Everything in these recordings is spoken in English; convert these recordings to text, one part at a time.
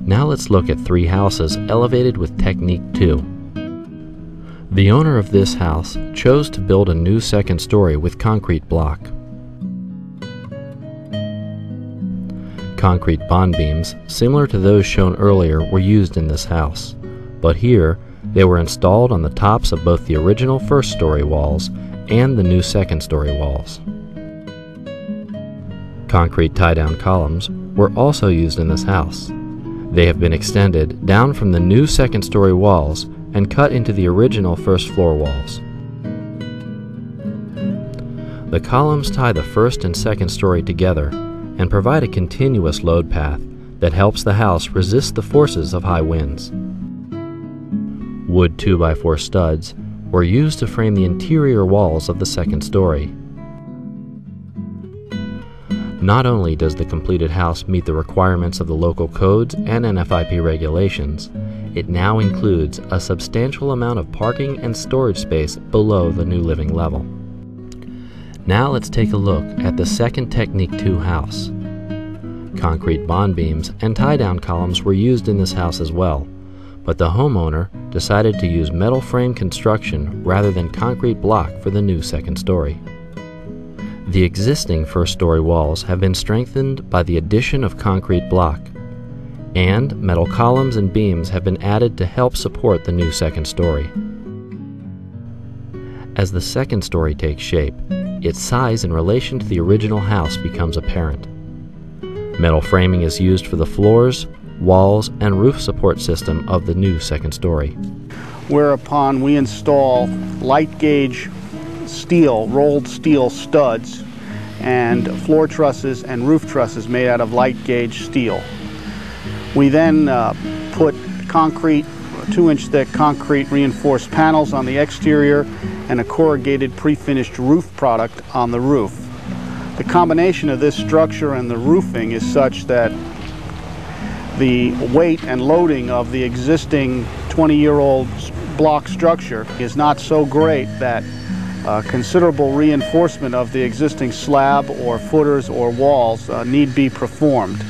Now let's look at 3 houses elevated with Technique 2. The owner of this house chose to build a new second story with concrete block. Concrete bond beams, similar to those shown earlier, were used in this house, but here they were installed on the tops of both the original first story walls and the new second story walls. Concrete tie-down columns were also used in this house. They have been extended down from the new second story walls and cut into the original first floor walls. The columns tie the first and second story together and provide a continuous load path that helps the house resist the forces of high winds. Wood 2x4 studs were used to frame the interior walls of the second story. Not only does the completed house meet the requirements of the local codes and NFIP regulations, it now includes a substantial amount of parking and storage space below the new living level. Now let's take a look at the second Technique 2 house. Concrete bond beams and tie-down columns were used in this house as well, but the homeowner decided to use metal frame construction rather than concrete block for the new second story. The existing first story walls have been strengthened by the addition of concrete block, and metal columns and beams have been added to help support the new second story. As the second story takes shape, its size in relation to the original house becomes apparent. Metal framing is used for the floors, walls, and roof support system of the new second story. Whereupon we install light gauge steel, rolled steel studs and floor trusses and roof trusses made out of light gauge steel. We then put concrete, 2-inch thick concrete reinforced panels on the exterior and a corrugated pre-finished roof product on the roof. The combination of this structure and the roofing is such that the weight and loading of the existing 20-year-old block structure is not so great that considerable reinforcement of the existing slab or footers or walls need be performed.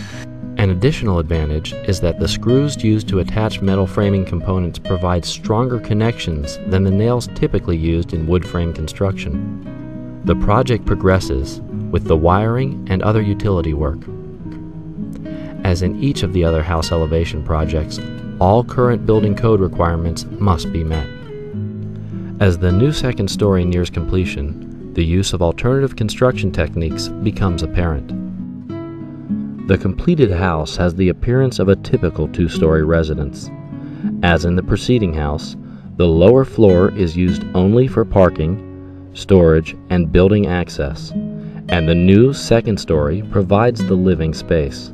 An additional advantage is that the screws used to attach metal framing components provide stronger connections than the nails typically used in wood frame construction. The project progresses with the wiring and other utility work. As in each of the other house elevation projects, all current building code requirements must be met. As the new second story nears completion, the use of alternative construction techniques becomes apparent. The completed house has the appearance of a typical 2-story residence. As in the preceding house, the lower floor is used only for parking, storage, and building access, and the new second story provides the living space.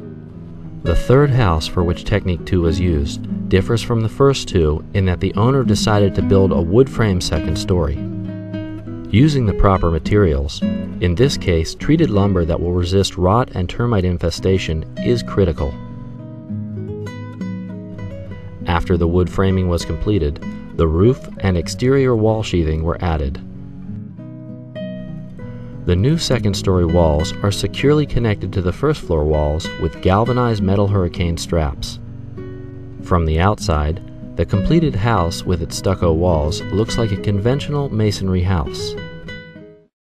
The third house for which Technique 2 is used differs from the first two in that the owner decided to build a wood frame second story. Using the proper materials, in this case treated lumber that will resist rot and termite infestation, is critical. After the wood framing was completed, the roof and exterior wall sheathing were added. The new second story walls are securely connected to the first floor walls with galvanized metal hurricane straps. From the outside, the completed house with its stucco walls looks like a conventional masonry house.